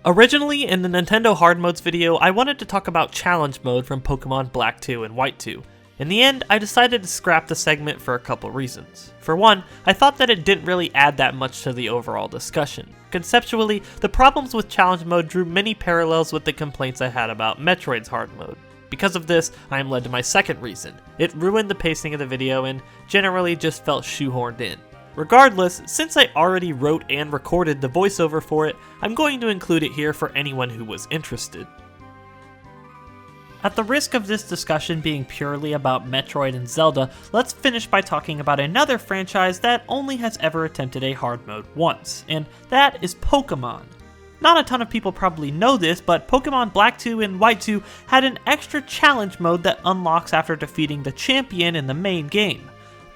Originally, in the Nintendo Hard Modes video, I wanted to talk about Challenge Mode from Pokemon Black 2 and White 2. In the end, I decided to scrap the segment for a couple reasons. For one, I thought that it didn't really add that much to the overall discussion. Conceptually, the problems with Challenge Mode drew many parallels with the complaints I had about Metroid's Hard Mode. Because of this, I am led to my second reason. It ruined the pacing of the video and generally just felt shoehorned in. Regardless, since I already wrote and recorded the voiceover for it, I'm going to include it here for anyone who was interested. At the risk of this discussion being purely about Metroid and Zelda, let's finish by talking about another franchise that only has ever attempted a hard mode once, and that is Pokemon. Not a ton of people probably know this, but Pokemon Black 2 and White 2 had an extra challenge mode that unlocks after defeating the champion in the main game.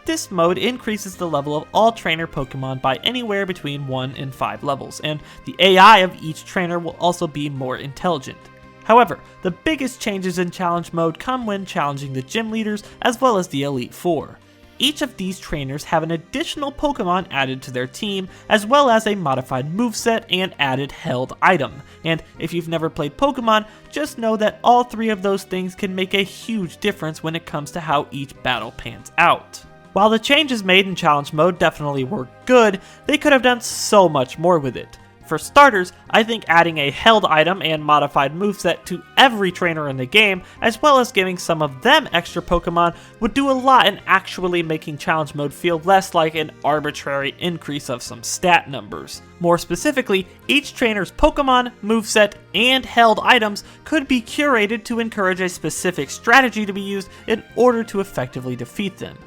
This mode increases the level of all trainer Pokemon by anywhere between 1 and 5 levels, and the AI of each trainer will also be more intelligent. However, the biggest changes in challenge mode come when challenging the gym leaders as well as the Elite Four. Each of these trainers have an additional Pokemon added to their team, as well as a modified moveset and added held item. And if you've never played Pokemon, just know that all three of those things can make a huge difference when it comes to how each battle pans out. While the changes made in challenge mode definitely were good, they could have done so much more with it. For starters, I think adding a held item and modified moveset to every trainer in the game, as well as giving some of them extra Pokemon, would do a lot in actually making challenge mode feel less like an arbitrary increase of some stat numbers. More specifically, each trainer's Pokemon, moveset, and held items could be curated to encourage a specific strategy to be used in order to effectively defeat them.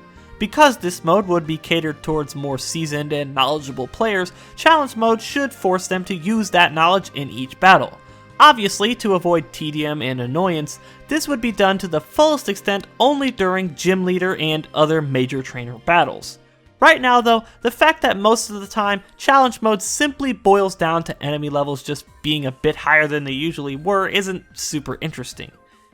Because this mode would be catered towards more seasoned and knowledgeable players, challenge mode should force them to use that knowledge in each battle. Obviously, to avoid tedium and annoyance, this would be done to the fullest extent only during gym leader and other major trainer battles. Right now though, the fact that most of the time, challenge mode simply boils down to enemy levels just being a bit higher than they usually were isn't super interesting.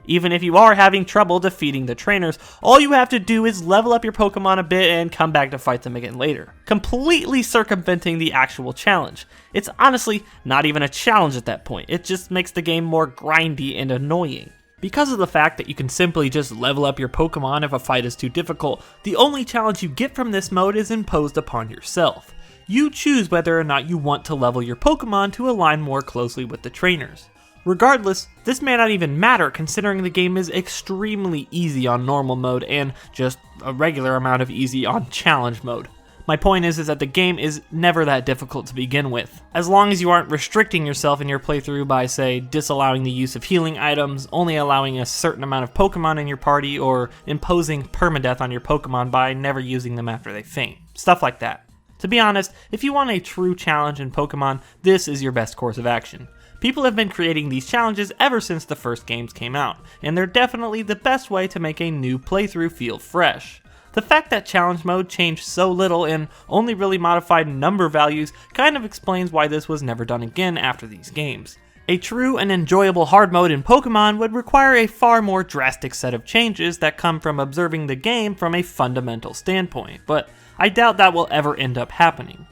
Even if you are having trouble defeating the trainers, all you have to do is level up your Pokemon a bit and come back to fight them again later, completely circumventing the actual challenge. It's honestly not even a challenge at that point, it just makes the game more grindy and annoying. Because of the fact that you can simply just level up your Pokemon if a fight is too difficult, the only challenge you get from this mode is imposed upon yourself. You choose whether or not you want to level your Pokemon to align more closely with the trainers. Regardless, this may not even matter considering the game is extremely easy on normal mode and just a regular amount of easy on challenge mode. My point is that the game is never that difficult to begin with. As long as you aren't restricting yourself in your playthrough by, say, disallowing the use of healing items, only allowing a certain amount of Pokemon in your party, or imposing permadeath on your Pokemon by never using them after they faint. Stuff like that. To be honest, if you want a true challenge in Pokemon, this is your best course of action. People have been creating these challenges ever since the first games came out, and they're definitely the best way to make a new playthrough feel fresh. The fact that challenge mode changed so little and only really modified number values kind of explains why this was never done again after these games. A true and enjoyable hard mode in Pokemon would require a far more drastic set of changes that come from observing the game from a fundamental standpoint, but I doubt that will ever end up happening.